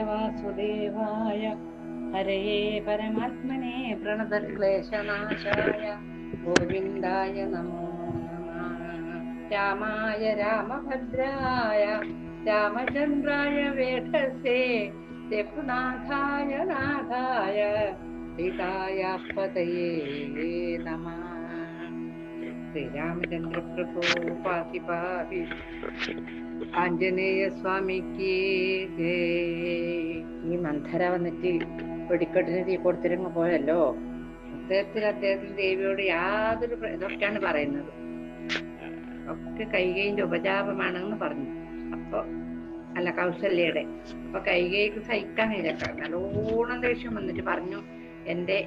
വാസുദേവായ ഹരയേ പരമാത്മനെ പ്രണതക്ലേശനാശായ ഗോവിന്ദായ നമോ നമഃ. രാമായ രാമഭദ്രായ രാമചന്ദ്രായ വേധസേ രഘുനാഥായ നാഥായ സീതായ പതയേ നമഃ. ശ്രീരാമചന്ദ്ര പ്രഭു പാഹി പാഹി. ആഞ്ജനേയ സ്വാമിക്ക് ഈ മന്ധര വന്നിട്ട് വെടിക്കെട്ടിന് തീ കൊടുത്തിരങ്ങ് പോയല്ലോ. അദ്ദേഹത്തിന് ദേവിയോട് യാതൊരു ഇതൊക്കെയാണ് പറയുന്നത്, ഒക്കെ കൈകേയിന്റെ ഉപജാപമാണെന്ന് പറഞ്ഞു. അപ്പൊ അല്ല, കൗസല്യയുടെ. അപ്പൊ കൈകേയിക്ക് സഹിക്കാൻ കഴിയില്ല, നല്ലോണം ദേഷ്യം വന്നിട്ട് പറഞ്ഞു, എന്റെ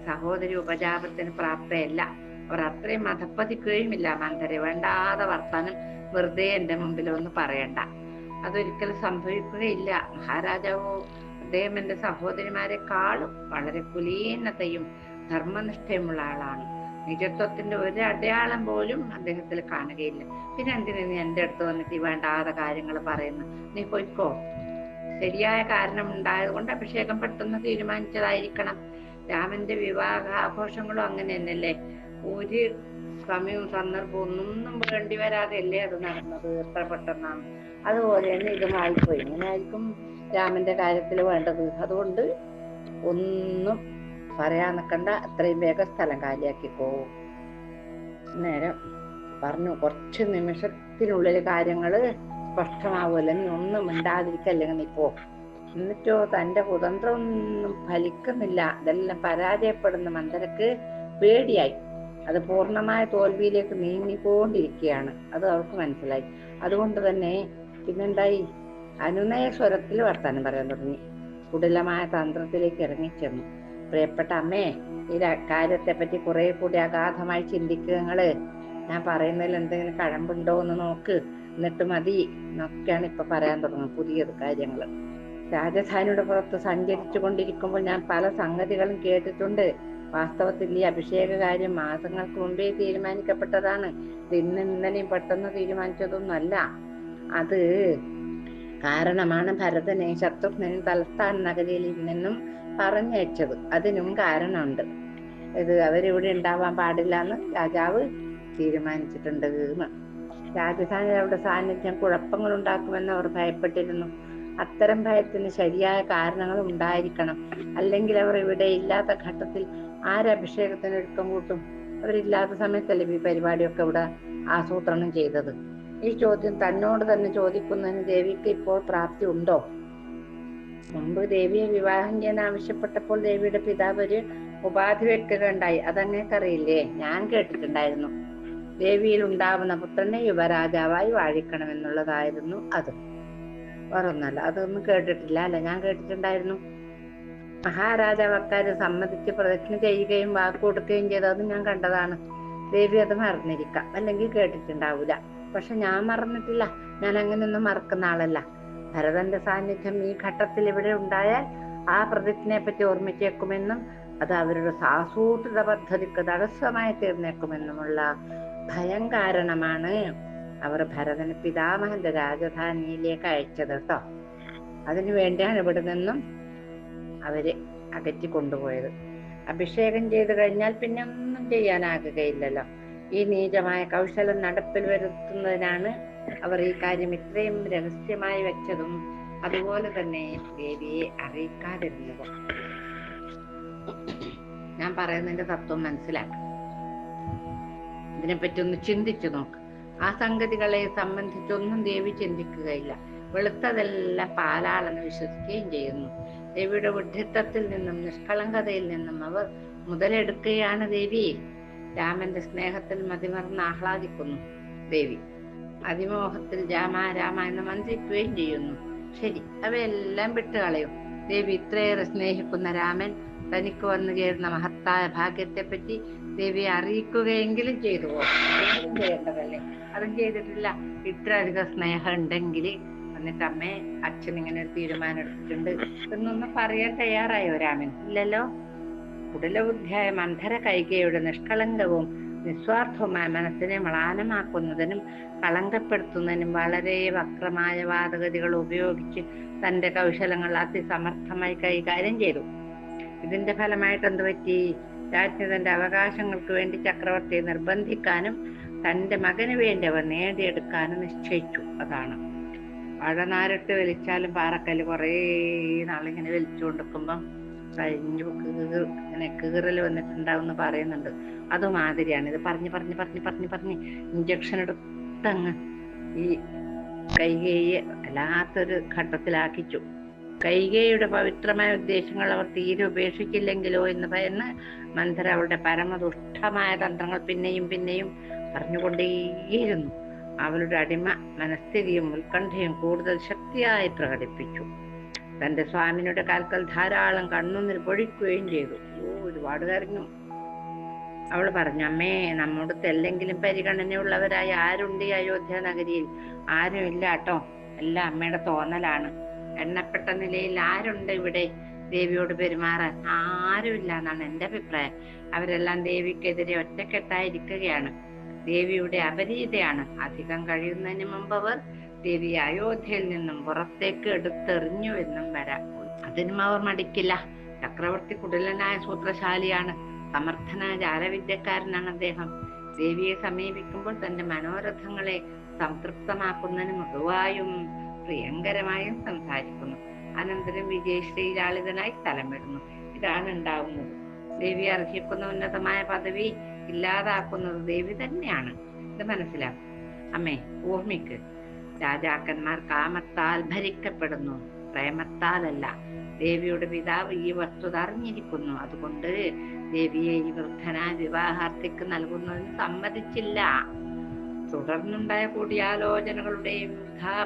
സഹോദരി ഉപജാപത്തിന് പ്രാപ്തയല്ല, അവർ അത്രയും മതപ്പതിക്കുകയുമില്ല. മന്ധരെ വേണ്ടാതെ വർത്താനം വെറുതെ എന്റെ മുമ്പിൽ ഒന്ന് പറയണ്ട, അതൊരിക്കലും സംഭവിക്കുകയില്ല. മഹാരാജാവോ അദ്ദേഹം എന്റെ സഹോദരിമാരെക്കാളും വളരെ കുലീനതയും ധർമ്മനിഷ്ഠയുമുള്ള ആളാണ്. നിജത്വത്തിന്റെ ഒരു അടയാളം പോലും അദ്ദേഹത്തിൽ കാണുകയില്ല. പിന്നെ എന്തിനു നീ എന്റെ അടുത്ത് വന്നിട്ട് വേണ്ടാതെ കാര്യങ്ങൾ പറയുന്നു? നീ പോയിക്കോ. ശരിയായ കാരണം ഉണ്ടായത് കൊണ്ട് അഭിഷേകം പെട്ടെന്ന് തീരുമാനിച്ചതായിരിക്കണം. രാമന്റെ വിവാഹാഘോഷങ്ങളും അങ്ങനെ തന്നെയല്ലേ, ഒരു സമയവും സന്ദർഭവും ഒന്നും വേണ്ടി വരാതെയല്ലേ അത് നടന്നത്, എത്ര പെട്ടെന്നാണ്. അതുപോലെ തന്നെ ഇതുമായിപ്പോയി. ഇങ്ങനെയായിരിക്കും രാമന്റെ കാര്യത്തിൽ വേണ്ടത്. അതുകൊണ്ട് ഒന്നും പറയാൻ നിൽക്കണ്ട, എത്രയും വേഗം സ്ഥലം കാലിയാക്കിക്കോ. നേരം പറഞ്ഞു, കുറച്ച് നിമിഷത്തിനുള്ളിൽ കാര്യങ്ങള് സ്പഷ്ടമാവുമല്ലോ, നീ ഒന്നും മിണ്ടാതിരിക്കല്ലെങ്കിൽ നീ പോ. എന്നിട്ടോ തന്റെ കുതന്ത്രം ഒന്നും ഫലിക്കുന്നില്ല, ഇതെല്ലാം പരാജയപ്പെടുന്ന മന്ധരക്ക് പേടിയായി. അത് പൂർണ്ണമായ തോൽവിയിലേക്ക് നീങ്ങിക്കൊണ്ടിരിക്കുകയാണ്. അത് അവർക്ക് മനസ്സിലായി. അതുകൊണ്ട് തന്നെ പിന്നെന്തായി, അനുനയ സ്വരത്തിൽ വർത്താനം പറയാൻ തുടങ്ങി. കുടിലമായ തന്ത്രത്തിലേക്ക് ഇറങ്ങിച്ചെന്നു. പ്രിയപ്പെട്ട അമ്മേ, ഈ കാര്യത്തെ പറ്റി കുറെ കൂടി അഗാധമായി ചിന്തിക്കുക. ഞാൻ പറയുന്നതിൽ എന്തെങ്കിലും കഴമ്പുണ്ടോ എന്ന് നോക്ക്, എന്നിട്ട് മതി എന്നൊക്കെയാണ് ഇപ്പൊ പറയാൻ തുടങ്ങുന്നത്. പുതിയത് കാര്യങ്ങൾ. രാജധാനിയുടെ പുറത്ത് സഞ്ചരിച്ചു കൊണ്ടിരിക്കുമ്പോൾ ഞാൻ പല സംഗതികളും കേട്ടിട്ടുണ്ട്. വാസ്തവത്തിൽ ഈ അഭിഷേക കാര്യം മാസങ്ങൾക്ക് മുമ്പേ തീരുമാനിക്കപ്പെട്ടതാണ്. ഇത് ഇന്നലെയും പെട്ടെന്ന് തീരുമാനിച്ചതൊന്നുമല്ല. അത് കാരണമാണ് ഭരതനെ ശത്രുഘ്നെയും തലസ്ഥാന നഗരിയിൽ നിന്നും പറഞ്ഞയച്ചത്. അതിനും കാരണമുണ്ട്. ഇത് അവരിവിടെ ഉണ്ടാവാൻ പാടില്ല എന്ന് രാജാവ് തീരുമാനിച്ചിട്ടുണ്ട് എന്ന്. രാജധാനിയിൽ അവരുടെ സാന്നിധ്യം കുഴപ്പങ്ങൾ ഉണ്ടാക്കുമെന്ന് അവർ ഭയപ്പെട്ടിരുന്നു. അത്തരം ഭയത്തിന് ശരിയായ കാരണങ്ങൾ ഉണ്ടായിരിക്കണം. അല്ലെങ്കിൽ അവർ ഇവിടെ ഇല്ലാത്ത ഘട്ടത്തിൽ ആരഭിഷേകത്തിന് ഒരുക്കം കൂട്ടും? അവരില്ലാത്ത സമയത്തല്ലേ ഈ പരിപാടിയൊക്കെ ഇവിടെ ആസൂത്രണം ചെയ്തത്? ഈ ചോദ്യം തന്നോട് തന്നെ ചോദിക്കുന്നതിന് ദേവിക്ക് ഇപ്പോൾ പ്രാപ്തി ഉണ്ടോ? മുമ്പ് ദേവിയെ വിവാഹം ചെയ്യാൻ ആവശ്യപ്പെട്ടപ്പോൾ ദേവിയുടെ പിതാവ് ഒരു ഉപാധി വെക്കുകയുണ്ടായി. അതങ്ങേക്കറിയില്ലേ? ഞാൻ കേട്ടിട്ടുണ്ടായിരുന്നു. ദേവിയിൽ ഉണ്ടാവുന്ന പുത്രനെ യുവരാജാവായി വാഴിക്കണമെന്നുള്ളതായിരുന്നു അത്. വേറൊന്നല്ല. അതൊന്നും കേട്ടിട്ടില്ല അല്ലെ? ഞാൻ കേട്ടിട്ടുണ്ടായിരുന്നു. മഹാരാജാവ് അക്കാര്യം സമ്മതിച്ച് പ്രതിജ്ഞ ചെയ്യുകയും വാക്ക് കൊടുക്കുകയും ചെയ്തത് ഞാൻ കണ്ടതാണ്. ദേവി അത് മറന്നിരിക്കാം, അല്ലെങ്കിൽ കേട്ടിട്ടുണ്ടാവൂല. പക്ഷെ ഞാൻ മറന്നിട്ടില്ല. ഞാൻ അങ്ങനെയൊന്നും മറക്കുന്ന ആളല്ല. ഭരതന്റെ സാന്നിധ്യം ഈ ഘട്ടത്തിൽ ഇവിടെ ഉണ്ടായാൽ ആ പ്രതിജ്ഞയെ പറ്റി ഓർമ്മിച്ചേക്കുമെന്നും അത് അവരുടെ ആസൂത്രിത പദ്ധതിക്ക് തടസ്സമായി തീർന്നേക്കുമെന്നുമുള്ള ഭയം കാരണമാണ് അവർ ഭരതന് പിതാമഹന്റെ രാജധാനിയിലേക്ക് അയച്ചത് കേട്ടോ. അതിനു വേണ്ടിയാണ് ഇവിടെ നിന്നും അവര് അകറ്റി കൊണ്ടുപോയത്. അഭിഷേകം ചെയ്തു കഴിഞ്ഞാൽ പിന്നെ ഒന്നും ചെയ്യാനാകുകയില്ലല്ലോ. ഈ നീചമായ കൗശലം നടപ്പിൽ വരുത്തുന്നതിനാണ് അവർ ഈ കാര്യം ഇത്രയും രഹസ്യമായി വെച്ചതും അതുപോലെ തന്നെ ദേവിയെ അറിയിക്കാതിരുന്നതും. ഞാൻ പറയുന്നതിന്റെ തത്വം മനസ്സിലാക്കാം. ഇതിനെപ്പറ്റി ഒന്ന് ചിന്തിച്ചു നോക്ക്. ആ സംഗതികളെ സംബന്ധിച്ചൊന്നും ദേവി ചിന്തിക്കുകയില്ല. വെളുത്തതെല്ലാം പാലാളെന്ന് വിശ്വസിക്കുകയും ചെയ്യുന്നു. ദേവിയുടെ വിഡ്ഢിത്തത്തിൽ നിന്നും നിഷ്കളങ്കതയിൽ നിന്നും അവർ മുതലെടുക്കുകയാണ് ദേവി. രാമന്റെ സ്നേഹത്തിൽ മതിമറന്ന് ആഹ്ലാദിക്കുന്നു ദേവി. അതിമോഹത്തിൽ രാമ രാമ എന്ന് മന്ത്രിക്കുകയും ചെയ്യുന്നു. ശരി, അവയെല്ലാം വിട്ടുകളയും. ദേവി ഇത്രയേറെ സ്നേഹിക്കുന്ന രാമൻ തനിക്ക് വന്നു ചേരുന്ന മഹത്തായ ഭാഗ്യത്തെ പറ്റി ദേവിയെ അറിയിക്കുകയെങ്കിലും ചെയ്തുവോ? ഒന്നും ചെയ്യേണ്ടതല്ലേ? അതും ചെയ്തിട്ടില്ല. ഇത്ര അധികം സ്നേഹം ഉണ്ടെങ്കിൽ എന്നിട്ട് അമ്മേ, അച്ഛൻ ഇങ്ങനെ ഒരു തീരുമാനം എടുത്തിട്ടുണ്ട് എന്നൊന്നും പറയാൻ തയ്യാറായോ രാമൻ? ഇല്ലല്ലോ. കുടിലബുദ്ധിയായ മന്ധര കൈകയുടെ നിഷ്കളങ്കവും നിസ്വാർത്ഥമായ മനസ്സിനെ മ്ലാനമാക്കുന്നതിനും കളങ്കപ്പെടുത്തുന്നതിനും വളരെ വക്രമായ വാദഗതികൾ ഉപയോഗിച്ച് തന്റെ കൗശലങ്ങൾ അതിസമർത്ഥമായി കൈകാര്യം ചെയ്തു. ഇതിന്റെ ഫലമായിട്ട് എന്ത് പറ്റി? രാജ്ഞി തന്റെ അവകാശങ്ങൾക്ക് വേണ്ടി ചക്രവർത്തിയെ നിർബന്ധിക്കാനും തന്റെ മകന് വേണ്ടി അവർ നേടിയെടുക്കാനും നിശ്ചയിച്ചു. അതാണ് വാഴനാരിട്ട് വലിച്ചാലും പാറക്കല്ല് കുറേ നാളിങ്ങനെ വലിച്ചുകൊണ്ടിരിക്കുമ്പം കഴിഞ്ഞു ഇങ്ങനെ കീറൽ വന്നിട്ടുണ്ടാവും പറയുന്നുണ്ട്. അതുമാതിരിയാണ് ഇത്. പറഞ്ഞ് ഇഞ്ചക്ഷൻ എടുത്തങ്ങ് ഈ കൈകേയിയെ വല്ലാത്തൊരു ഘട്ടത്തിലാക്കിച്ചു. കൈകേയിയുടെ പവിത്രമായ ഉദ്ദേശങ്ങൾ അവർ തീരെ ഉപേക്ഷിച്ചില്ലെങ്കിലോ എന്ന് ഭയന്ന് മന്ധര അവളുടെ പരമദുഷ്ടമായ തന്ത്രങ്ങൾ പിന്നെയും പറഞ്ഞുകൊണ്ടേയിരുന്നു. അവളുടെ അടിമ മനസ്ഥിതിയും ഉത്കണ്ഠയും കൂടുതൽ ശക്തിയായി പ്രകടിപ്പിച്ചു. തന്റെ സ്വാമിനിയുടെ കാൽക്കൽ ധാരാളം കണ്ണുനീർ പൊഴിക്കുകയും ചെയ്തു. ഒരുപാട് കരഞ്ഞു. അവൾ പറഞ്ഞു, അമ്മേ, നമ്മോട് തെല്ലെങ്കിലും പരിഗണനയുള്ളവരായി ആരുണ്ട് ഈ അയോധ്യ നഗരിയിൽ? ആരും ഇല്ല കേട്ടോ. എല്ലാം അമ്മയുടെ തോന്നലാണ്. എണ്ണപ്പെട്ട നിലയിൽ ആരുണ്ട് ഇവിടെ ദേവിയോട് പെരുമാറാൻ? ആരുമില്ല എന്നാണ് എൻ്റെ അഭിപ്രായം. അവരെല്ലാം ദേവിക്കെതിരെ ഒറ്റക്കെട്ടായിരിക്കുകയാണ്. ദേവിയുടെ അപരീതയാണ്. അധികം കഴിയുന്നതിന് മുമ്പ് അവർ ദേവി അയോധ്യയിൽ നിന്നും പുറത്തേക്ക് എടുത്തെറിഞ്ഞുവെന്നും വരാം. അതിനും അവർ മടിക്കില്ല. ചക്രവർത്തി കുടിലനായ സൂത്രശാലിയാണ്. സമർത്ഥനായ ജാലവിദ്യക്കാരനാണ് അദ്ദേഹം. ദേവിയെ സമീപിക്കുമ്പോൾ തന്റെ മനോരഥങ്ങളെ സംതൃപ്തമാക്കുന്നതിന് മൃദുവായും പ്രിയങ്കരമായും സംസാരിക്കുന്നു. അനന്തരം വിജയശ്രീലാളിതനായി സ്ഥലം വിടുന്നു. ഇതാണ് ഉണ്ടാവുന്നത്. ദേവി അർഹിക്കുന്ന ഉന്നതമായ പദവി ഇല്ലാതാക്കുന്നത് ദേവി തന്നെയാണ്. ഇത് മനസ്സിലാക്കും അമ്മേ. ഓർമ്മിക്ക്, രാജാക്കന്മാർ കാമത്താൽ ഭരിക്കപ്പെടുന്നു, പ്രേമത്താലല്ല. ദേവിയുടെ പിതാവ് ഈ വസ്തുത അറിഞ്ഞിരിക്കുന്നു. അതുകൊണ്ട് ദേവിയെ ഈ വൃദ്ധനായ വിവാഹാർത്ഥിക്ക് നൽകുന്നതിന് സമ്മതിച്ചില്ല. തുടർന്നുണ്ടായ കൂടിയാലോചനകളുടെയും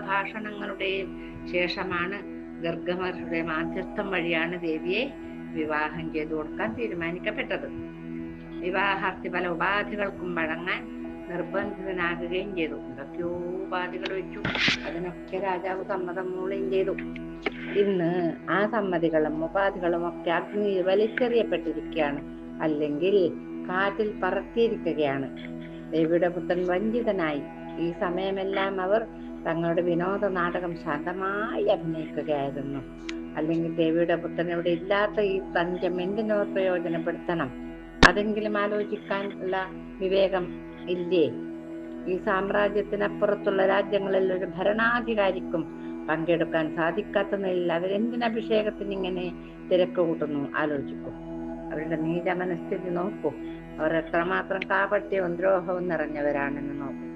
ഭാഷണങ്ങളുടെയും ശേഷമാണ് ഗർഗമഹർഷിയുടെ മാധ്യസ്ഥം വഴിയാണ് ദേവിയെ വിവാഹം ചെയ്തു കൊടുക്കാൻ തീരുമാനിക്കപ്പെട്ടത്. വിവാഹാർത്ഥി പല ഉപാധികൾക്കും വഴങ്ങാൻ നിർബന്ധിതനാകുകയും ചെയ്തു. എന്തൊക്കെയോ ഉപാധികൾ വെച്ചു. അതിനൊക്കെ രാജാവ് സമ്മതം മൂളുകയും ചെയ്തു. ഇന്ന് ആ സമ്മതികളും ഉപാധികളും ഒക്കെ അഗ്നിയിൽ വലിച്ചെറിയപ്പെട്ടിരിക്കുകയാണ്, അല്ലെങ്കിൽ കാറ്റിൽ പറത്തിയിരിക്കുകയാണ്. ദേവിയുടെ പുത്രൻ വഞ്ചിതനായി. ഈ സമയമെല്ലാം അവർ തങ്ങളുടെ വിനോദ നാടകം ശാന്തമായി അഭിനയിക്കുകയായിരുന്നു. അല്ലെങ്കിൽ ദേവിയുടെ പുത്രൻ ഇവിടെ ഇല്ലാത്ത ഈ തഞ്ചം എന്തിനോ പ്രയോജനപ്പെടുത്തണം? അതെങ്കിലും ആലോചിക്കാനുള്ള വിവേകം ഇല്ലേ? ഈ സാമ്രാജ്യത്തിനപ്പുറത്തുള്ള രാജ്യങ്ങളിൽ ഒരു ഭരണാധികാരിക്കും പങ്കെടുക്കാൻ സാധിക്കാത്ത നിലയിൽ അവരെന്തിനഭിഷേകത്തിന് ഇങ്ങനെ തിരക്ക് കൂട്ടുന്നു? ആലോചിക്കും. അവരുടെ നീച മനസ്ഥിതി നോക്കൂ. അവർ എത്രമാത്രം കാപട്യവും ദ്രോഹവും നിറഞ്ഞവരാണെന്ന് നോക്കും.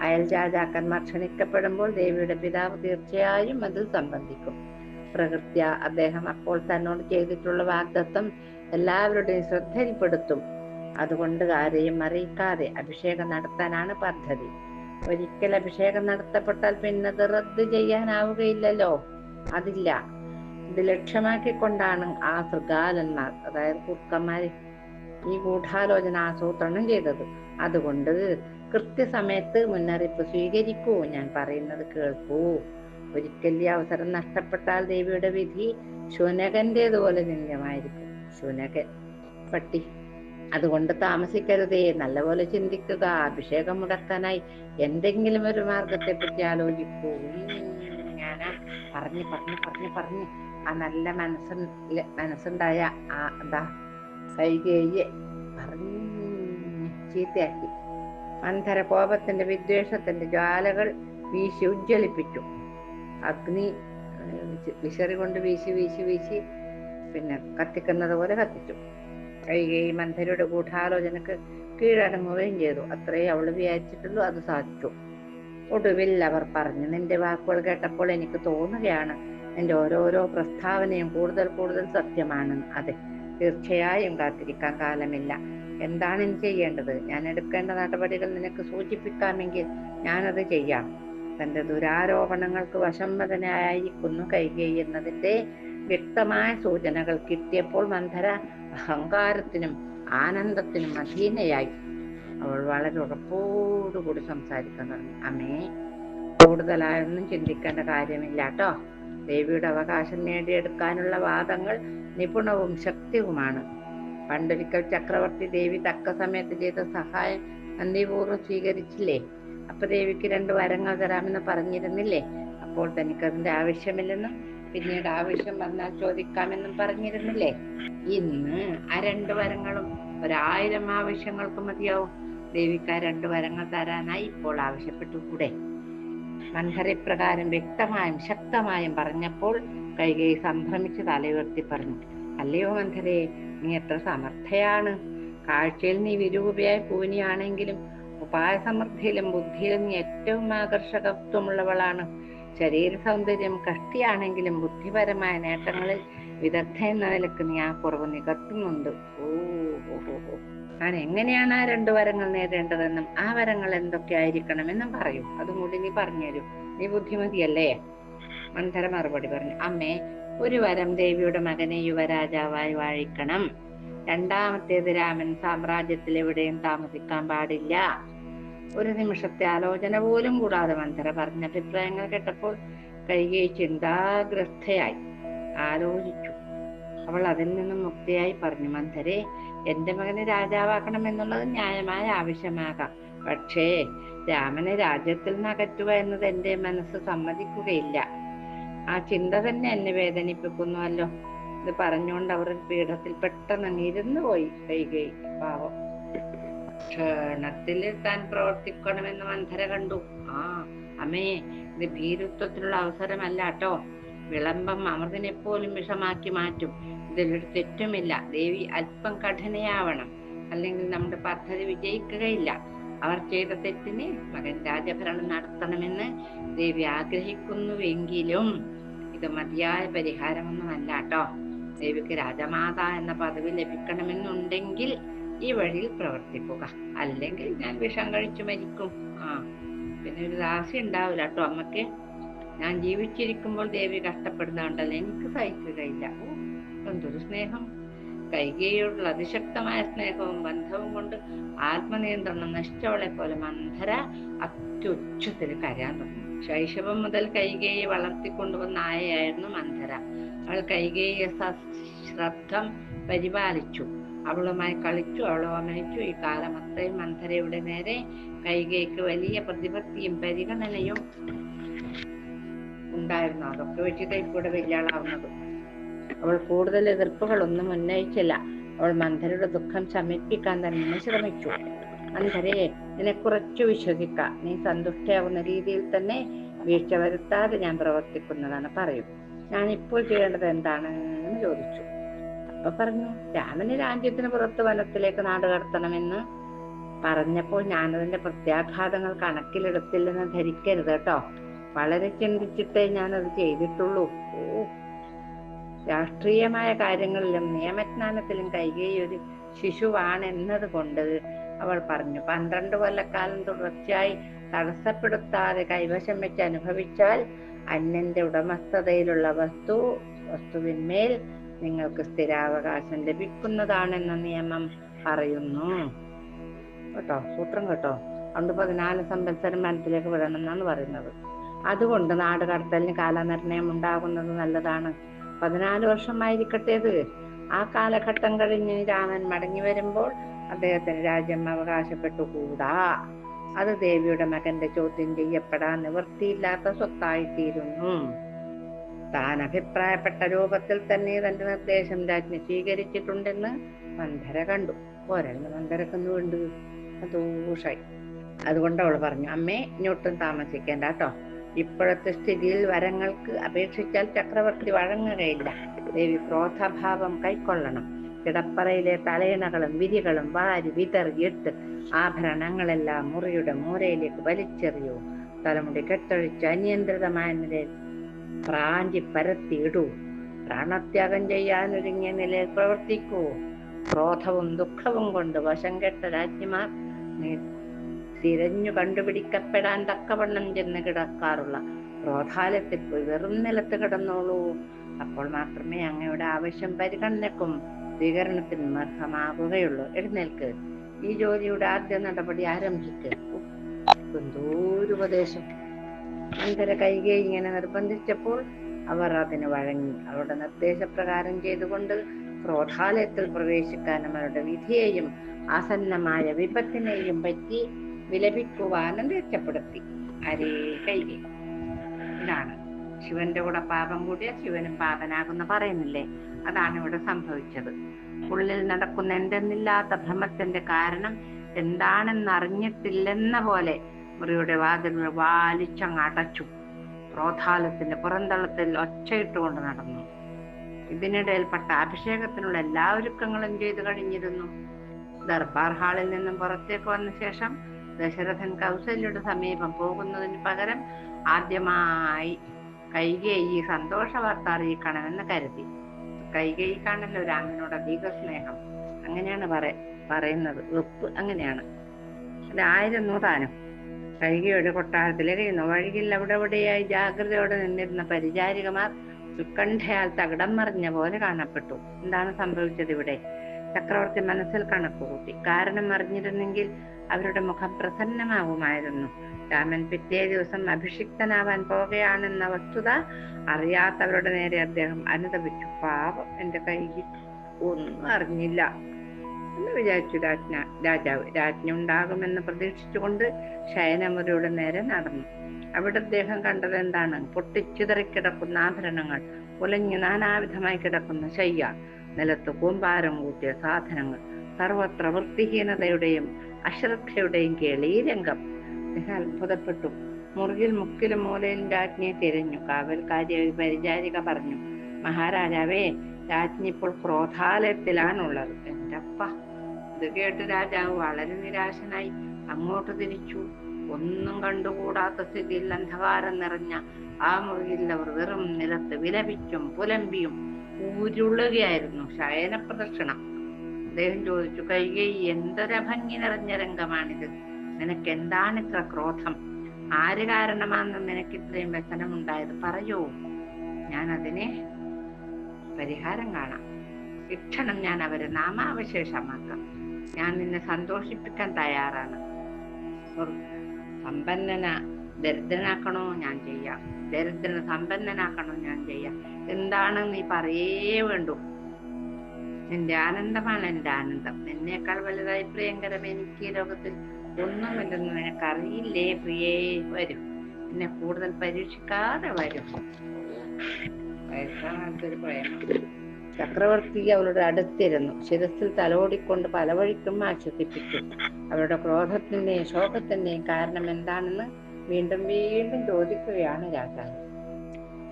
അയൽ രാജാക്കന്മാർ ക്ഷണിക്കപ്പെടുമ്പോൾ ദേവിയുടെ പിതാവ് തീർച്ചയായും അതിൽ സംബന്ധിക്കും. പ്രകൃത്യ അദ്ദേഹം അപ്പോൾ തന്നോട് ചെയ്തിട്ടുള്ള വാഗ്ദത്തം എല്ലാവരുടെയും ശ്രദ്ധയിൽപ്പെടുത്തും. അതുകൊണ്ട് ആരെയും അറിയിക്കാതെ അഭിഷേകം നടത്താനാണ് പദ്ധതി. ഒരിക്കൽ അഭിഷേകം നടത്തപ്പെട്ടാൽ പിന്നെ അത് റദ്ദ് ചെയ്യാനാവുകയില്ലല്ലോ. അതില്ല. ഇത് ലക്ഷ്യമാക്കിക്കൊണ്ടാണ് ആ ശൃഗാലന്മാർ, അതായത് കുർക്കന്മാര്, ഈ ഗൂഢാലോചന ആസൂത്രണം ചെയ്തത്. അതുകൊണ്ട് കൃത്യസമയത്ത് മുന്നറിയിപ്പ് സ്വീകരിക്കൂ. ഞാൻ പറയുന്നത് കേൾക്കൂ. ഒരിക്കൽ ഈ അവസരം നഷ്ടപ്പെട്ടാൽ ദേവിയുടെ വിധി ശുനകന്റേതുപോലെ നിന്ദ്യമായിരിക്കും. ശുനകൻ പട്ടി. അതുകൊണ്ട് താമസിക്കരുതേ. നല്ലപോലെ ചിന്തിക്കുക. അഭിഷേകം മുടക്കാനായി എന്തെങ്കിലും ഒരു മാർഗത്തെ പറ്റി ആലോചിക്കൂ. ഞാൻ പറഞ്ഞ് ആ നല്ല മനസ്സുണ്ടായ ആ കൈകേയിയെ പറഞ്ഞ് ചീത്തയാക്കി. മന്ധര കോപത്തിന്റെ വിദ്വേഷത്തിന്റെ ജ്വാലകൾ വീശി ഉജ്ജ്വലിപ്പിച്ചു. അഗ്നി വിശറി കൊണ്ട് വീശി പിന്നെ കത്തിക്കുന്നത് പോലെ കത്തിച്ചു. കൈകേയി മന്ധരയുടെ ഗൂഢാലോചനക്ക് കീഴടങ്ങുകയും ചെയ്തു. അത്രേ അവൾ വിചാരിച്ചിട്ടുള്ളൂ. അത് സാധിച്ചു. ഒടുവിൽ അവർ പറഞ്ഞു, നിന്റെ വാക്കുകൾ കേട്ടപ്പോൾ എനിക്ക് തോന്നുകയാണ് നിന്റെ ഓരോരോ പ്രസ്താവനയും കൂടുതൽ സത്യമാണ്. അതെ, തീർച്ചയായും കാത്തിരിക്കാൻ കാലമില്ല. എന്താണ് ഇനി ചെയ്യേണ്ടത്? ഞാൻ എടുക്കേണ്ട നടപടികൾ നിനക്ക് സൂചിപ്പിക്കാമെങ്കിൽ ഞാനത് ചെയ്യാം. തന്റെ ദുരാരോപണങ്ങൾക്ക് വശംവദനായിരിക്കുന്നു കൈകേയി എന്നതിന്റെ വ്യക്തമായ സൂചനകൾ കിട്ടിയപ്പോൾ മന്ധര അഹങ്കാരത്തിനും ആനന്ദത്തിനും അധീനയായി. അവൾ വളരെ ഉറപ്പോടുകൂടി സംസാരിക്കാൻ തുടങ്ങി. അമ്മേ, കൂടുതലായൊന്നും ചിന്തിക്കേണ്ട കാര്യമില്ല കേട്ടോ. ദേവിയുടെ അവകാശം നേടിയെടുക്കാനുള്ള വാദങ്ങൾ നിപുണവും ശക്തിയുമാണ്. പണ്ടൊരിക്കൽ ചക്രവർത്തി ദേവി തക്ക സമയത്ത് ചെയ്ത സഹായം നന്ദിപൂർവ്വം സ്വീകരിച്ചില്ലേ? അപ്പൊ ദേവിക്ക് 2 വരങ്ങൾ തരാമെന്ന് പറഞ്ഞിരുന്നില്ലേ? അപ്പോൾ തനിക്കതിന്റെ ആവശ്യമില്ലെന്നും പിന്നീട് ആവശ്യം വന്നാൽ ചോദിക്കാമെന്നും പറഞ്ഞിരുന്നില്ലേ? ഇന്ന് ആ 2 വരങ്ങളും 1000 ആവശ്യങ്ങൾക്ക് മതിയാവും. ദേവിക്ക് ആ 2 വരങ്ങൾ തരാനായി ഇപ്പോൾ ആവശ്യപ്പെട്ടു കൂടെ? മന്ധര ഇപ്രകാരം വ്യക്തമായും ശക്തമായും പറഞ്ഞപ്പോൾ കൈകേയി സംഭ്രമിച്ച് തലയുയർത്തി പറഞ്ഞു, അല്ലയോ മന്ധരേ, നീ എത്ര സമർത്ഥയാണ്! കാഴ്ചയിൽ നീ വിരൂപയായ കൂനിയാണെങ്കിലും ഉപായ സമൃദ്ധിയിലും ബുദ്ധിയിലും നീ ഏറ്റവും ആകർഷകത്വമുള്ളവളാണ്. ശരീര സൗന്ദര്യം കഷ്ടിയാണെങ്കിലും ബുദ്ധിപരമായ നേട്ടങ്ങളിൽ വിദഗ്ധ എന്ന നിലക്ക് നീ ആ കുറവ് നികത്തുന്നുണ്ട്. ഞാൻ എങ്ങനെയാണ് ആ 2 വരങ്ങൾ നേടേണ്ടതെന്നും ആ വരങ്ങൾ എന്തൊക്കെ ആയിരിക്കണമെന്നും പറയൂ. അതും കൂടി നീ പറഞ്ഞുതരൂ. നീ ബുദ്ധിമതിയല്ലേ? മന്ധര മറുപടി പറഞ്ഞു, അമ്മേ, ഒരു വരം ദേവിയുടെ മകനെ യുവരാജാവായി വാഴിക്കണം. 2ാമത്തേത് രാമൻ സാമ്രാജ്യത്തിൽ എവിടെയും താമസിക്കാൻ പാടില്ല. ഒരു നിമിഷത്തെ ആലോചന പോലും കൂടാതെ മന്ധര പറഞ്ഞ അഭിപ്രായങ്ങൾ കേട്ടപ്പോൾ കൈകേയി ചിന്താഗ്രസ്തയായി ആലോചിച്ചു. അവൾ അതിൽ നിന്നും മുക്തിയായി പറഞ്ഞു, മന്ധരെ, എന്റെ മകനെ രാജാവാക്കണം എന്നുള്ളത് ന്യായമായ ആവശ്യമാകാം. പക്ഷേ രാമനെ രാജ്യത്തിൽ നിന്ന് അകറ്റുക എന്നത് എന്റെ മനസ്സ് സമ്മതിക്കുകയില്ല. ആ ചിന്ത തന്നെ എന്നെ വേദനിപ്പിക്കുന്നുവല്ലോ. ഇത് പറഞ്ഞുകൊണ്ട് അവർ പീഠത്തിൽ പെട്ടെന്ന് ഇരുന്നു പോയി. കൈകേയി പാവം. ക്ഷണത്തിൽ താൻ പ്രവർത്തിക്കണമെന്ന് മന്ധര കണ്ടു. അമ്മേ, ഇത് ഭീരുത്വത്തിനുള്ള അവസരമല്ല കേട്ടോ. വിളംബം അമൃതിനെ പോലും വിഷമാക്കി മാറ്റും. ഇതിലൊരു തെറ്റുമില്ല. ദേവി അല്പം കഠിനയാവണം, അല്ലെങ്കിൽ നമ്മുടെ പദ്ധതി വിജയിക്കുകയില്ല. അവർ ചെയ്ത തെറ്റിന് മകൻ രാജഭരണം നടത്തണമെന്ന് ദേവി ആഗ്രഹിക്കുന്നുവെങ്കിലും ഇത് മതിയായ പരിഹാരമൊന്നുമല്ല കേട്ടോ. ദേവിക്ക് രാജമാതാ എന്ന പദവി ലഭിക്കണമെന്നുണ്ടെങ്കിൽ ഈ വഴിയിൽ പ്രവർത്തിക്കുക, അല്ലെങ്കിൽ ഞാൻ വിഷം കഴിച്ചു മരിക്കും. പിന്നെ ഒരു ദാസി ഉണ്ടാവില്ല കേട്ടോ അമ്മക്ക്. ഞാൻ ജീവിച്ചിരിക്കുമ്പോൾ ദേവി കഷ്ടപ്പെടുന്നതുകൊണ്ടല്ലേ എനിക്ക് സഹിക്കുകയില്ല. എന്തൊരു സ്നേഹം! കൈകേയിയോടുള്ള അതിശക്തമായ സ്നേഹവും ബന്ധവും കൊണ്ട് ആത്മനിയന്ത്രണം നശിച്ചവളെ പോലെ മന്ധര അത്യുച്ചത്തിൽ കരയാൻ തുടങ്ങി. ശൈശവം മുതൽ കൈകേയി വളർത്തിക്കൊണ്ടുവന്ന ആയയായിരുന്നു മന്ധര. അവൾ കൈകേയിയെ ശ്രദ്ധം പരിപാലിച്ചു, അവളുമായി കളിച്ചു, അവളെ ഓമനിച്ചു. ഈ കാലം അത്രയും മന്ധരയുടെ നേരെ കൈകേയിക്ക് വലിയ പ്രതിപത്തിയും പരിഗണനയും ഉണ്ടായിരുന്നു. അതൊക്കെ വെച്ചിട്ട് ഇവിടെ വലിയ ആളാവുന്നത്. അവൾ കൂടുതൽ എതിർപ്പുകളൊന്നും ഉന്നയിച്ചില്ല. അവൾ മന്ധരയുടെ ദുഃഖം ശമിപ്പിക്കാൻ തന്നെ ശ്രമിച്ചു. മന്ധരേ, നിന്നെ കുറച്ചു വിശ്വസിക്കാം. നീ സന്തുഷ്ടയാവുന്ന രീതിയിൽ തന്നെ വീഴ്ച വരുത്താതെ ഞാൻ പ്രവർത്തിക്കുന്നതാണ്. പറയൂ, ഞാൻ ഇപ്പോൾ ചെയ്യേണ്ടത് എന്താണ് എന്ന് ചോദിച്ചു. അപ്പൊ പറഞ്ഞു, രാമന് രാജ്യത്തിന് പുറത്ത് വനത്തിലേക്ക് നാട് കടത്തണമെന്ന് പറഞ്ഞപ്പോൾ ഞാനതിന്റെ പ്രത്യാഘാതങ്ങൾ കണക്കിലെടുത്തില്ലെന്ന് ധരിക്കരുത് കേട്ടോ. വളരെ ചിന്തിച്ചിട്ടേ ഞാനത് ചെയ്തിട്ടുള്ളൂ. രാഷ്ട്രീയമായ കാര്യങ്ങളിലും നിയമജ്ഞാനത്തിലും കൈകേയി ഒരു ശിശുവാണ് എന്നത് കൊണ്ട് അവൾ പറഞ്ഞു, 12 കൊല്ലക്കാലം തുടർച്ചയായി തടസ്സപ്പെടുത്താതെ കൈവശം വെച്ച് അനുഭവിച്ചാൽ അന്യന്റെ ഉടമസ്ഥതയിലുള്ള വസ്തുവിന്മേൽ നിങ്ങൾക്ക് സ്ഥിരാവകാശം ലഭിക്കുന്നതാണെന്ന നിയമം പറയുന്നു കേട്ടോ. സൂത്രം കേട്ടോ. അതുകൊണ്ട് 14 സംവത്സരം വനത്തിലേക്ക് വിടണം എന്നാണ് പറയുന്നത്. അതുകൊണ്ട് നാട് കടത്തലിന് കാലനിർണയം ഉണ്ടാകുന്നത് നല്ലതാണ്. 14 വർഷമായിരിക്കട്ടേത്. ആ കാലഘട്ടം കഴിഞ്ഞ് രാമൻ മടങ്ങി വരുമ്പോൾ അദ്ദേഹത്തിന് രാജ്യം അവകാശപ്പെട്ടുകൂടാ. അത് ദേവിയുടെ മകന്റെ ചോദ്യം ചെയ്യപ്പെടാൻ നിവൃത്തിയില്ലാത്ത സ്വത്തായിത്തീരുന്നു. താൻ അഭിപ്രായപ്പെട്ട രൂപത്തിൽ തന്നെ തന്റെ നിർദ്ദേശം രാജ്ഞി സ്വീകരിച്ചിട്ടുണ്ടെന്ന് മന്ധര കണ്ടു. പോരല്ല മന്ധരക്കൊന്നു വേണ്ടു സന്തോഷായി. അതുകൊണ്ട് അവൾ പറഞ്ഞു, അമ്മേ, ഇങ്ങോട്ടും താമസിക്കേണ്ട കേട്ടോ. ഇപ്പോഴത്തെ സ്ഥിതിയിൽ വരങ്ങൾക്ക് അപേക്ഷിച്ചാൽ ചക്രവർത്തി വഴങ്ങുകയില്ല. ദേവി ക്രോധഭാവം കൈക്കൊള്ളണം. കിടപ്പറയിലെ തലയിണകളും വിരികളും വാരി വിതറിയിട്ട് ആഭരണങ്ങളെല്ലാം മുറിയുടെ മൂലയിലേക്ക് വലിച്ചെറിയൂ. തലമുടി കെട്ടൊഴിച്ച് അനിയന്ത്രിതമായ നിലയിൽ പ്രാഞ്ചി പരത്തിയിടൂ. പ്രാണത്യാഗം ചെയ്യാനൊരുങ്ങിയ നിലയിൽ പ്രവർത്തിക്കൂ. ക്രോധവും ദുഃഖവും കൊണ്ട് വശം കെട്ട രാജ്ഞിമാർ തിരഞ്ഞു കണ്ടുപിടിക്കപ്പെടാൻ തക്കവണ്ണം ചെന്ന് കിടക്കാറുള്ള ക്രോധാലയത്തിൽ പോയി വെറും നിലത്ത് കിടന്നോളൂ. അപ്പോൾ മാത്രമേ അങ്ങയുടെ ആവശ്യം പരിഗണനക്കും സ്വീകരണത്തിന് അർഹമാകുകയുള്ളൂ. എഴുന്നേൽക്ക്, ഈ ജോലിയുടെ ആദ്യ നടപടി ആരംഭിക്ക്. എന്തോരുപദേശം! മന്ധര കൈകേയി ഇങ്ങനെ നിർബന്ധിച്ചപ്പോൾ അവർ അതിന് വഴങ്ങി. അവരുടെ നിർദ്ദേശപ്രകാരം ചെയ്തുകൊണ്ട് ക്രോധാലയത്തിൽ പ്രവേശിക്കാനും അവരുടെ വിധിയെയും ആസന്നമായ വിപത്തിനെയും പറ്റി വിലപിക്കുവാനും രക്ഷപ്പെടുത്തി. ആരേ? കൈകേയി. ഇതാണ് ശിവന്റെ കൂടെ പാപം കൂടിയ ശിവനും പാപനാകുന്ന പറയുന്നില്ലേ, അതാണ് ഇവിടെ സംഭവിച്ചത്. ഉള്ളിൽ നടക്കുന്ന എന്തെന്നില്ലാത്ത ഭ്രമത്തിന്റെ കാരണം എന്താണെന്നറിഞ്ഞിട്ടില്ലെന്ന പോലെ മുറിയുടെ വാതിലുകൾ വാലിച്ചങ്ങ് അടച്ചു. ക്രോധാലത്തിന്റെ പുറന്തളത്തിൽ ഒച്ചയിട്ടുകൊണ്ട് നടന്നു. ഇതിനിടയിൽ പട്ടാഭിഷേകത്തിനുള്ള എല്ലാ ഒരുക്കങ്ങളും ചെയ്തു കഴിഞ്ഞിരുന്നു. ദർബാർ ഹാളിൽ നിന്നും പുറത്തേക്ക് വന്ന ശേഷം ദശരഥൻ കൗസല്യയുടെ സമീപം പോകുന്നതിന് പകരം ആദ്യമായി കൈകേയി സന്തോഷ വാർത്ത അറിയിക്കണമെന്ന് കരുതി. കൈകേയിക്കാണല്ലോ രാമനോട് അധിക സ്നേഹം. അങ്ങനെയാണ് പറയുന്നത്. വെപ്പ് അങ്ങനെയാണ്. അതായിരുന്നു താനും. കൈകേയിയുടെ കൊട്ടാരത്തിലെ കഴിയുന്നു. വഴിയിൽ അവിടെ എവിടെയായി ജാഗ്രതയോടെ നിന്നിരുന്ന പരിചാരികമാർ ഉത്കണ്ഠയാൽ തകിടം മറിഞ്ഞ പോലെ കാണപ്പെട്ടു. എന്താണ് സംഭവിച്ചത് ഇവിടെ? ചക്രവർത്തി മനസ്സിൽ കണക്കുകൂട്ടി. കാരണം അറിഞ്ഞിരുന്നെങ്കിൽ അവരുടെ മുഖം പ്രസന്നമാവുമായിരുന്നു. രാമൻ പിറ്റേ ദിവസം അഭിഷിക്തനാവാൻ പോകുകയാണെന്ന വസ്തുത അറിയാത്തവരുടെ നേരെ അദ്ദേഹം അനുതപിച്ചു. പാപം, എന്റെ കൈകി ഒന്നും അറിഞ്ഞില്ല എന്ന് വിചാരിച്ചു രാജാവ്. രാജ്ഞി ഉണ്ടാകുമെന്ന് പ്രതീക്ഷിച്ചുകൊണ്ട് ശയനമുറിയുടെ നേരെ നടന്നു. അവിടെ അദ്ദേഹം കണ്ടത് എന്താണ്? പൊട്ടിച്ചിതറിക്കിടക്കുന്ന ആഭരണങ്ങൾ, ഉലഞ്ഞു നാനാവിധമായി കിടക്കുന്ന ശയ്യ, നിലത്ത് കൂമ്പാരം കൂട്ടിയ സാധനങ്ങൾ, സർവത്ര വൃത്തിഹീനതയുടെയും അശ്രദ്ധയുടെയും കേളീരംഗം. അദ്ദേഹം അത്ഭുതപ്പെട്ടു. മുറിയിൽ മുക്കിലും മൂലയിലും രാജ്ഞിയെ തിരഞ്ഞു. കാവൽക്കാരി ഒരു പരിചാരിക പറഞ്ഞു, മഹാരാജാവേ, രാജ്ഞി ഇപ്പോൾ ക്രോധാലയത്തിലാണുള്ളത്. എന്റെ അപ്പ! ഇത് കേട്ട് രാജാവ് വളരെ നിരാശനായി അങ്ങോട്ട് തിരിച്ചു. ഒന്നും കണ്ടുകൂടാത്ത സ്ഥിതിയിൽ അന്ധകാരം നിറഞ്ഞ ആ മുറിയിൽ അവർ വെറും നിലത്ത് വിലപിച്ചും പുലമ്പിയും ഊരുള്ളുകയായിരുന്നു. ശയന പ്രദക്ഷിണം. അദ്ദേഹം ചോദിച്ചു, കൈകേയി, എന്തൊരഭംഗി നിറഞ്ഞ രംഗമാണിത്. നിനക്ക് എന്താണ് ഇത്ര ക്രോധം? ആര് കാരണമാണെന്ന് നിനക്ക് ഇത്രയും വ്യസനമുണ്ടായത്? പറയൂ, ഞാൻ അതിനെ പരിഹാരം കാണാം. ഇക്ഷണം ഞാൻ അവരെ നാമാവശേഷമാക്കാം. ഞാൻ നിന്നെ സന്തോഷിപ്പിക്കാൻ തയ്യാറാണ്. സമ്പന്നന ദരിദ്രനാക്കണോ? ഞാൻ ചെയ്യാം. ദരിദ്രനെ സമ്പന്നനാക്കണോ? ഞാൻ ചെയ്യാം. എന്താണ് നീ പറയേ വേണ്ടു. നിന്റെ ആനന്ദമാണ് എന്റെ ആനന്ദം. നിന്നേക്കാൾ വലുതായി പ്രിയങ്കരം എനിക്ക് ഈ ലോകത്തിൽ ഒന്നുമില്ലെന്ന് നിനക്കറിയില്ലേ പ്രിയേ? വരും, എന്നെ കൂടുതൽ പരീക്ഷിക്കാതെ വരും. വയസ്സാത്തൊരു പ്രേമം. ചക്രവർത്തി അവളുടെ അടുത്തിരുന്നു. ശിരസിൽ തലോടിക്കൊണ്ട് പലവഴിക്കും ആശ്വസിപ്പിച്ചു. അവരുടെ ക്രോധത്തിന്റെയും ശോകത്തിന്റെയും കാരണം എന്താണെന്ന് വീണ്ടും വീണ്ടും ചോദിക്കുകയാണ് രാജാവ്.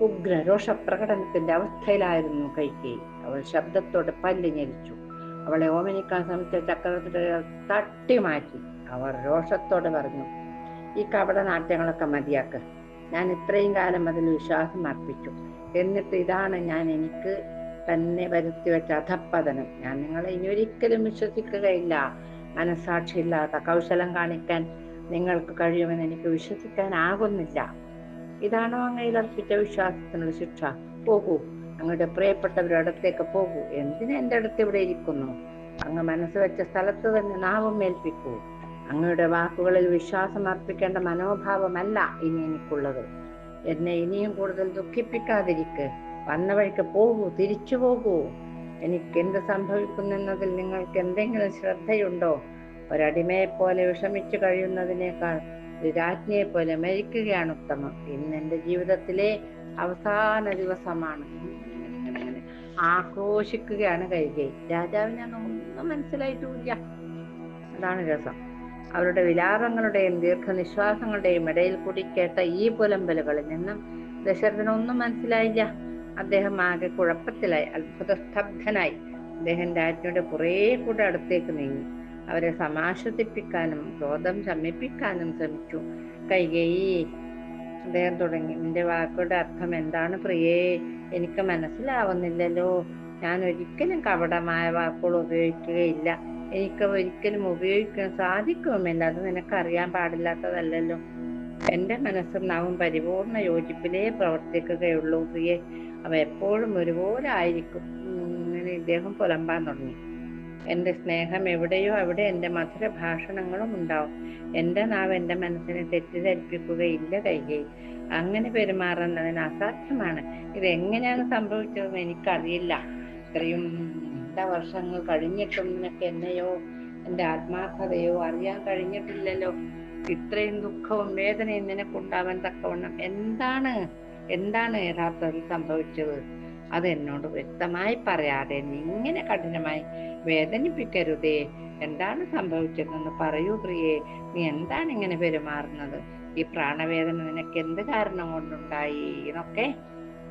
ഉഗ്ര രോഷപ്രകടനത്തിന്റെ അവസ്ഥയിലായിരുന്നു കൈകേയി. അവൾ ശബ്ദത്തോടെ പല്ല് ഞെരിച്ചു. അവളെ ഓമനിക്കാൻ ശ്രമിച്ച ചക്രവർത്തിയുടെ തട്ടി മാറ്റി. അവർ രോഷത്തോടെ പറഞ്ഞു, ഈ കപട നാട്യങ്ങളൊക്കെ മതിയാക്ക്. ഞാൻ ഇത്രയും കാലം അതിൽ വിശ്വാസം അർപ്പിച്ചു. എന്നിട്ട് ഇതാണ് ഞാൻ എനിക്ക് തന്നെ വരുത്തി വെച്ച അധപ്പതനം. ഞാൻ നിങ്ങളെ ഇനി ഒരിക്കലും വിശ്വസിക്കുകയില്ല. മനസ്സാക്ഷിയില്ലാത്ത കൗശലം കാണിക്കാൻ നിങ്ങൾക്ക് കഴിയുമെന്ന് എനിക്ക് വിശ്വസിക്കാനാകുന്നില്ല. ഇതാണോ അങ്ങയിൽ അർപ്പിച്ച വിശ്വാസത്തിനുള്ള ശിക്ഷ? പോകൂ, അങ്ങയുടെ പ്രിയപ്പെട്ടവരുടെ അടുത്തേക്ക് പോകൂ. എന്തിനാ എന്റെ അടുത്ത് ഇവിടെ ഇരിക്കുന്നു? അങ്ങ് മനസ്സ് വെച്ച സ്ഥലത്ത് തന്നെ നാവും ഏൽപ്പിക്കൂ. അങ്ങയുടെ വാക്കുകളിൽ വിശ്വാസം അർപ്പിക്കേണ്ട മനോഭാവമല്ല ഇനി എനിക്കുള്ളത്. എന്നെ ഇനിയും കൂടുതൽ ദുഃഖിപ്പിക്കാതിരിക്ക്. വന്ന വഴിക്ക് പോകൂ, തിരിച്ചു പോകൂ. എനിക്ക് എന്ത് സംഭവിക്കുന്നെന്നതിൽ നിങ്ങൾക്ക് എന്തെങ്കിലും ശ്രദ്ധയുണ്ടോ? ഒരടിമയെ പോലെ വിഷമിച്ചു കഴിയുന്നതിനേക്കാൾ ഒരു രാജ്ഞിയെ പോലെ മരിക്കുകയാണ് ഉത്തമം. ഇന്ന് എന്റെ ജീവിതത്തിലെ അവസാന ദിവസമാണ്. ആക്രോശിക്കുകയാണ് കൈകേയി. രാജാവിനെ ഒന്നും മനസ്സിലായിട്ടില്ല. അതാണ് രസം. അവരുടെ വിലാപങ്ങളുടെയും ദീർഘനിശ്വാസങ്ങളുടെയും ഇടയിൽ കൂടി കേട്ട ഈ പുലമ്പലുകളിൽ നിന്നും ദശരഥനൊന്നും മനസ്സിലായില്ല. അദ്ദേഹം ആകെ കുഴപ്പത്തിലായി, അത്ഭുതസ്തബ്ധനായി. അദ്ദേഹം രാജ്ഞിയുടെ കുറെ കൂടെ അടുത്തേക്ക് നീങ്ങി. അവരെ സമാശ്വസിപ്പിക്കാനും ക്രോധം ശമിപ്പിക്കാനും ശ്രമിച്ചു. കൈകേയി, അദ്ദേഹം തുടങ്ങി, നിന്റെ വാക്കുകളുടെ അർത്ഥം എന്താണ് പ്രിയേ? എനിക്ക് മനസ്സിലാവുന്നില്ലല്ലോ. ഞാൻ ഒരിക്കലും കപടമായ വാക്കുകൾ ഉപയോഗിക്കുകയില്ല. എനിക്ക് ഒരിക്കലും ഉപയോഗിക്കാൻ സാധിക്കുമില്ല. അത് നിനക്കറിയാൻ പാടില്ലാത്തതല്ലല്ലോ. എന്റെ മനസ്സും നാവും പരിപൂർണ യോജിപ്പിലേ പ്രവർത്തിക്കുകയുള്ളൂ പ്രിയെ. അവ എപ്പോഴും ഒരുപോലെ ആയിരിക്കും. ഇങ്ങനെ ഇദ്ദേഹം പുലമ്പാൻ തുടങ്ങി. എന്റെ സ്നേഹം എവിടെയോ അവിടെ എന്റെ മധുര ഭാഷണങ്ങളും ഉണ്ടാവും. എന്റെ നാവ് എന്റെ മനസ്സിനെ തെറ്റിദ്ധരിപ്പിക്കുകയില്ല കൈകേയി. അങ്ങനെ പെരുമാറുന്നതിന് അസാധ്യമാണ്. ഇതെങ്ങനെയാണ് സംഭവിച്ചതെന്ന് എനിക്കറിയില്ല. ഇത്രയും എത്ര വർഷങ്ങൾ കഴിഞ്ഞിട്ടും നിനക്ക് എന്നെയോ എന്റെ ആത്മാർത്ഥതയോ അറിയാൻ കഴിഞ്ഞിട്ടില്ലല്ലോ. ഇത്രയും ദുഃഖവും വേദനയും നിനക്കുണ്ടാവാൻ തക്കവണ്ണം എന്താണ് യഥാർത്ഥത്തിൽ സംഭവിച്ചത്? അത് എന്നോട് വ്യക്തമായി പറയാതെ നീ ഇങ്ങനെ കഠിനമായി വേദനിപ്പിക്കരുതേ. എന്താണ് സംഭവിച്ചതെന്ന് പറയൂ പ്രിയേ. നീ എന്താണ് ഇങ്ങനെ പെരുമാറുന്നത്? ഈ പ്രാണവേദന നിനക്ക് എന്ത് കാരണം കൊണ്ടുണ്ടായി എന്നൊക്കെ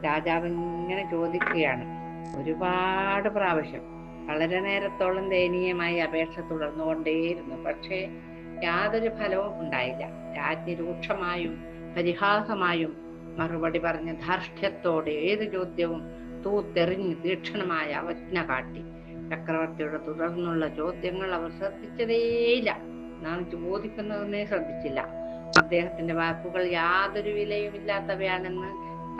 രാജാവ് ഇങ്ങനെ ചോദിക്കുകയാണ്. ഒരുപാട് പ്രാവശ്യം വളരെ നേരത്തോളം ദയനീയമായി അപേക്ഷ തുടർന്നുകൊണ്ടേയിരുന്നു. പക്ഷേ യാതൊരു ഫലവും ഉണ്ടായില്ല. രാജ്ഞി രൂക്ഷമായും പരിഹാസമായും മറുപടി പറഞ്ഞ് ധാർഷ്ട്യത്തോടെ ഏത് ചോദ്യവും തൂത്തെറിഞ്ഞ് തീക്ഷണമായ അവജ്ഞ കാട്ടി. ചക്രവർത്തിയുടെ തുടർന്നുള്ള ചോദ്യങ്ങൾ അവർ ശ്രദ്ധിച്ചതേയില്ല. നാം ചോദിക്കുന്നതെന്നേ ശ്രദ്ധിച്ചില്ല. അദ്ദേഹത്തിന്റെ വാക്കുകൾ യാതൊരു വിലയുമില്ലാത്തവയാണെന്ന്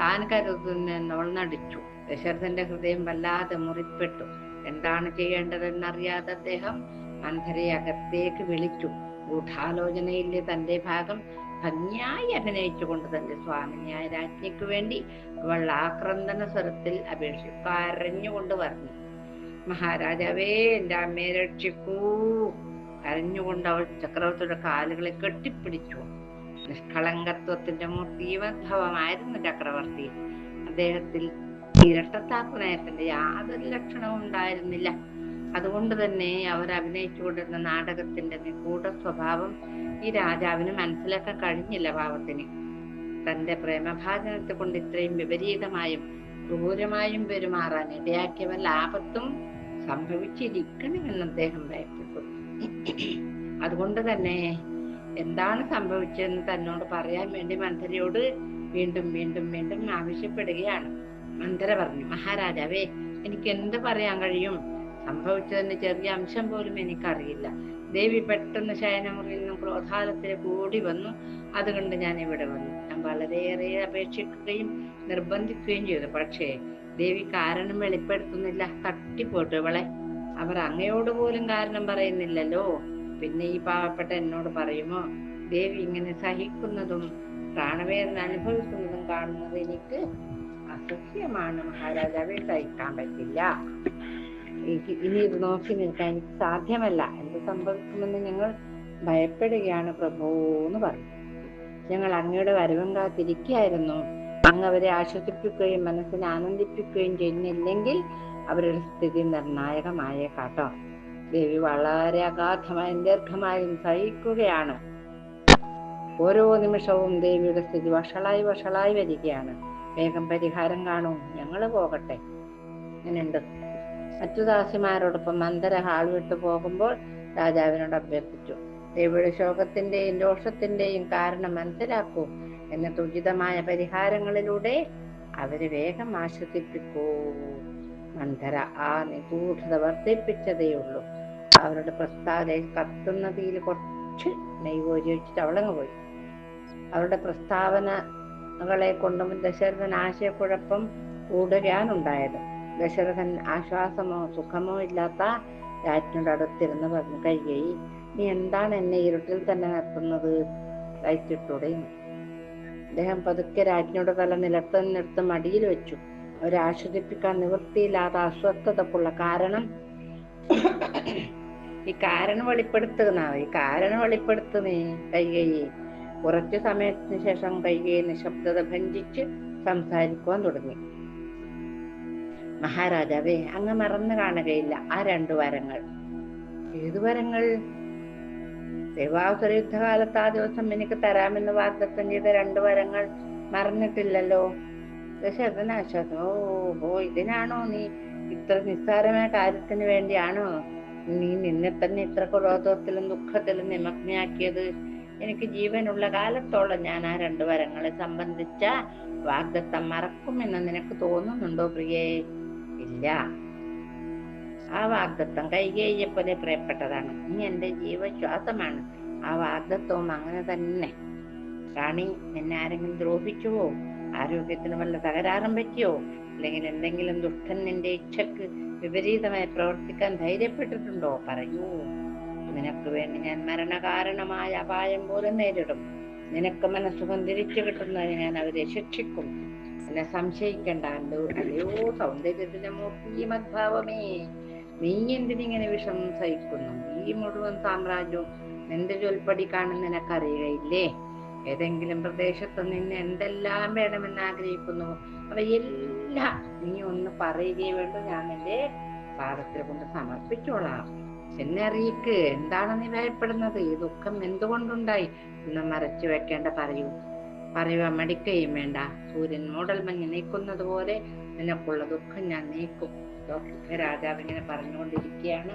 താൻ കരുതുന്നവൾ നടിച്ചു. ദശരഥന്റെ ഹൃദയം വല്ലാതെ മുറിപ്പെട്ടു. എന്താണ് ചെയ്യേണ്ടതെന്നറിയാതെ അദ്ദേഹം മന്ധരയെ അകത്തേക്ക് വിളിച്ചു. ഗൂഢാലോചനയിലെ തന്റെ ഭാഗം ഭംഗിയായി അഭിനയിച്ചുകൊണ്ട് തന്റെ സ്വാമിനിയായ രാജ്ഞിക്ക് വേണ്ടി അവൾ ആക്രന്ദന സ്വരത്തിൽ കരഞ്ഞുകൊണ്ട് പറഞ്ഞു, മഹാരാജാവേ, എന്റെ അമ്മയെ രക്ഷിക്കൂ. കരഞ്ഞുകൊണ്ട് അവൾ ചക്രവർത്തിയുടെ കാലുകളെ കെട്ടിപ്പിടിച്ചു. നിഷ്കളങ്കത്വത്തിന്റെ മൂർത്തീവദ്ഭവമായിരുന്നു ചക്രവർത്തി. അദ്ദേഹത്തിൽ ഇരട്ടത്താപ്പ് നയത്തിന്റെ യാതൊരു ലക്ഷണവും ഉണ്ടായിരുന്നില്ല. അതുകൊണ്ട് തന്നെ അവർ അഭിനയിച്ചുകൊണ്ടിരുന്ന നാടകത്തിന്റെ നിഗൂഢ സ്വഭാവം ഈ രാജാവിന് മനസ്സിലാക്കാൻ കഴിഞ്ഞില്ല. പാവത്തിന് തന്റെ പ്രേമഭാജനത്തെ കൊണ്ട് ഇത്രയും വിപരീതമായും ക്രൂരമായും പെരുമാറാൻ ഇടയാക്കിയ വല്ല ആപത്തും സംഭവിച്ചിരിക്കണമെന്ന് അദ്ദേഹം ഭയപ്പെട്ടു. അതുകൊണ്ട് തന്നെ എന്താണ് സംഭവിച്ചതെന്ന് തന്നോട് പറയാൻ വേണ്ടി മന്ധരയോട് വീണ്ടും വീണ്ടും വീണ്ടും ആവശ്യപ്പെടുകയാണ്. മന്ധര പറഞ്ഞു, മഹാരാജാവേ, എനിക്ക് എന്ത് പറയാൻ കഴിയും? സംഭവിച്ചതിന്റെ ചെറിയ അംശം പോലും എനിക്കറിയില്ല. ദേവി പെട്ടെന്ന് ശയനമുറിയിൽ നിന്നും ക്രോധാലത്തിലേക്ക് ഓടി വന്നു. അതുകൊണ്ട് ഞാൻ ഇവിടെ വന്നു. ഞാൻ വളരെയേറെ അപേക്ഷിക്കുകയും നിർബന്ധിക്കുകയും ചെയ്തു. പക്ഷേ ദേവി കാരണം വെളിപ്പെടുത്തുന്നില്ല. തട്ടിപ്പോട്ടു ഇവളെ. അവർ അങ്ങയോട് പോലും കാരണം പറയുന്നില്ലല്ലോ. പിന്നെ ഈ പാവപ്പെട്ട എന്നോട് പറയുമോ? ദേവി ഇങ്ങനെ സഹിക്കുന്നതും പ്രാണവേദന അനുഭവിക്കുന്നതും കാണുന്നത് എനിക്ക് അസഹ്യമാണ് മഹാരാജാവെ. സഹിക്കാൻ പറ്റില്ല. ഇനി ഇത് നോക്കി നിൽക്കാൻ എനിക്ക് സാധ്യമല്ല. എന്ത് സംഭവിക്കുമെന്ന് ഞങ്ങൾ ഭയപ്പെടുകയാണ് പ്രഭു എന്ന് പറഞ്ഞു. ഞങ്ങൾ അങ്ങയുടെ വരവും കാത്തിരിക്കുകയായിരുന്നു. അങ്ങ് അവരെ ആശ്വസിപ്പിക്കുകയും മനസ്സിനെ ആനന്ദിപ്പിക്കുകയും ചെയ്യുന്നില്ലെങ്കിൽ അവരുടെ സ്ഥിതി നിർണായകമായേക്കാട്ടോ. ദേവി വളരെ അഗാധമായും ദീർഘമായും സഹിക്കുകയാണ്. ഓരോ നിമിഷവും ദേവിയുടെ സ്ഥിതി വഷളായി വരികയാണ്. വേഗം പരിഹാരം കാണൂ. ഞങ്ങൾ പോകട്ടെ. അങ്ങനെയുണ്ട്. മറ്റു ദാസിമാരോടൊപ്പം മന്ധര ഹാൾ വിട്ടു പോകുമ്പോൾ രാജാവിനോട് അഭ്യർത്ഥിച്ചു, ദേവിയുടെ ശോകത്തിന്റെയും രോഷത്തിന്റെയും കാരണം മനസ്സിലാക്കൂ. എന്നിട്ട് ഉചിതമായ പരിഹാരങ്ങളിലൂടെ അവരെ വേഗം ആശ്വസിപ്പിക്കൂ. മന്ധര ആ നിഗൂഢത വർദ്ധിപ്പിച്ചതേയുള്ളൂ. അവരുടെ പ്രസ്താവന കത്തുന്ന തീയിൽ കുറച്ച് നെയ്യ് ഒഴിച്ചിട്ട് അവളങ്ങ് പോയി. അവരുടെ പ്രസ്താവനകളെ കൊണ്ടും ദശരഥൻ ആശയക്കുഴപ്പം കൂടുകയാണുണ്ടായത്. ദശരഥൻ ആശ്വാസമോ സുഖമോ ഇല്ലാത്ത രാജ്ഞിയുടെ അടുത്തിരുന്ന് പറഞ്ഞു, കൈകേയി, നീ എന്താണ് എന്നെ ഇരുട്ടിൽ തന്നെ നിർത്തുന്നത്? ലൈറ്റിട്ടൂടെ? അദ്ദേഹം പതുക്കെ രാജ്ഞിയുടെ തല നിലത്ത് മടിയിൽ വെച്ചു. അവരെ ആശ്വസിപ്പിക്കാൻ നിവൃത്തിയില്ലാത്ത അസ്വസ്ഥതക്കുള്ള കാരണം ഈ കാരണം വെളിപ്പെടുത്തുന്നേ കൈകേയി. കുറച്ചു സമയത്തിന് ശേഷം കൈകേയി നിശബ്ദത ഭഞ്ജിച്ച് സംസാരിക്കുവാൻ തുടങ്ങി. മഹാരാജാവേ, അങ്ങ് മറന്നു കാണുകയില്ല ആ 2 വരങ്ങൾ. ഏതു വരങ്ങൾ? ദേവാസുര യുദ്ധകാലത്ത് ആ ദിവസം എനിക്ക് തരാമെന്ന് വാഗ്ദത്തം ചെയ്ത 2 വരങ്ങൾ മറന്നിട്ടില്ലല്ലോ. ദശരഥൻ ആശ്വാസം. ഓ, ഇതിനാണോ നീ ഇത്ര നിസ്സാരമായ കാര്യത്തിന് വേണ്ടിയാണോ നീ നിന്നെ തന്നെ ഇത്ര ക്രോധത്തിലും ദുഃഖത്തിലും നിമഗ്നയാക്കിയത്? എനിക്ക് ജീവനുള്ള കാലത്തോളം ഞാൻ ആ 2 വരങ്ങളെ സംബന്ധിച്ച വാഗ്ദത്തം മറക്കുമെന്ന് നിനക്ക് തോന്നുന്നുണ്ടോ പ്രിയേ? ഇല്ല. ആ വാഗ്ദത്തം കൈകേയിയെ പോലെ പ്രിയപ്പെട്ടതാണ്. നീ എന്റെ ജീവശ്വാസമാണ്. ആ വാഗ്ദത്തവും അങ്ങനെ തന്നെ. റാണി, നിന്നെ ആരെങ്കിലും ദ്രോഹിച്ചുവോ? ആരോഗ്യത്തിന് വല്ല തകരാറും പറ്റിയോ? അല്ലെങ്കിൽ എന്തെങ്കിലും ദുഷ്ടൻ നിന്റെ ഇച്ഛക്ക് വിപരീതമായി പ്രവർത്തിക്കാൻ ധൈര്യപ്പെട്ടിട്ടുണ്ടോ? പറയൂ. നിനക്ക് വേണ്ടി ഞാൻ മരണകാരണമായ അപായം പോലും നേരിടും. നിനക്ക് മനസ്സുഖം തിരിച്ചു കിട്ടുന്നതിന് ഞാൻ അവരെ ശിക്ഷിക്കും. എന്നെ സംശയിക്കണ്ട. അല്ലയോ സൗന്ദര്യത്തിന്റെ മൂർത്തി മദ്ഭാവമേ, നീ എന്തിനിങ്ങനെ വിഷമം സഹിക്കുന്നു? ഈ മുഴുവൻ സാമ്രാജ്യവും നിന്റെ ചൊൽപ്പടി കാണുന്ന നിനക്കറിയുകയില്ലേ? ഏതെങ്കിലും പ്രദേശത്ത് നിന്ന് എന്തെല്ലാം വേണമെന്ന് ആഗ്രഹിക്കുന്നു അവയെല്ലാം നീ ഒന്ന് പറയുകയേ വേണ്ടു, ഞാൻ നിന്റെ പാദത്തിൽ കൊണ്ട് സമർപ്പിച്ചോളാം. എന്നെ അറിയിക്ക്, എന്താണ് നീ ഭയപ്പെടുന്നത്? ഈ ദുഃഖം എന്തുകൊണ്ടുണ്ടായി എന്ന് മറച്ചു വെക്കേണ്ട, പറയുക മടിക്കുകയും വേണ്ട. സൂര്യൻ മൂടൽ മഞ്ഞ് നീക്കുന്നത് പോലെ നിനക്കുള്ള ദുഃഖം ഞാൻ നീക്കും. രാജാവ് ഇങ്ങനെ പറഞ്ഞുകൊണ്ടിരിക്കുകയാണ്.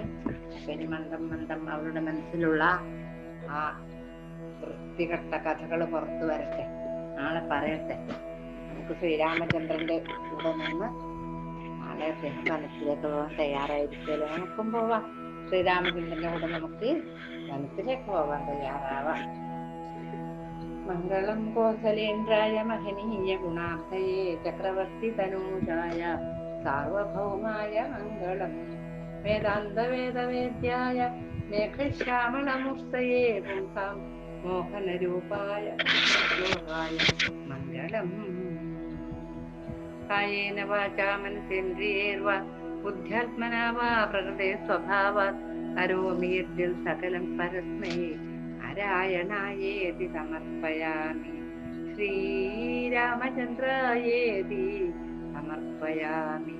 ഇനി മന്ദം മന്ദം അവരുടെ മനസ്സിലുള്ള ആ വൃത്തികെട്ട കഥകൾ പുറത്തു വരട്ടെ, നാളെ പറയട്ടെ. നമുക്ക് ശ്രീരാമചന്ദ്രന്റെ കൂടെ നിന്ന് നാളെ അദ്ദേഹം വനത്തിലേക്ക് പോകാൻ തയ്യാറായിരിക്കുമല്ലോ. നമുക്കും പോവാം. ശ്രീരാമചന്ദ്രന്റെ കൂടെ നമുക്ക് വനത്തിലേക്ക് പോകാൻ തയ്യാറാവാം. മംഗളം കോസലേന്ദ്രായ മഹനീയ ഗുണാർത്ഥയേ ചക്രവർത്തി തനൂജായ സാർവഭൗമായ മംഗളം വേദാന്ത വേദവേദ്യായ മേഘശ്യാമളമൂർത്തയേ പുംസാം മോഹനരൂപായ മംഗളം. കായേന വാചാ മനസേന്ദ്രിയേർവാ ബുദ്ധ്യാത്മനാ വാ പ്രകൃതേ സ്വഭാവാത് കരോമി യദ്ദിൽ സകലം പരസ്മൈ നാരായണായേതി സമർപ്പയാമി. ശ്രീരാമചന്ദ്രായേതി സമർപ്പയാമി.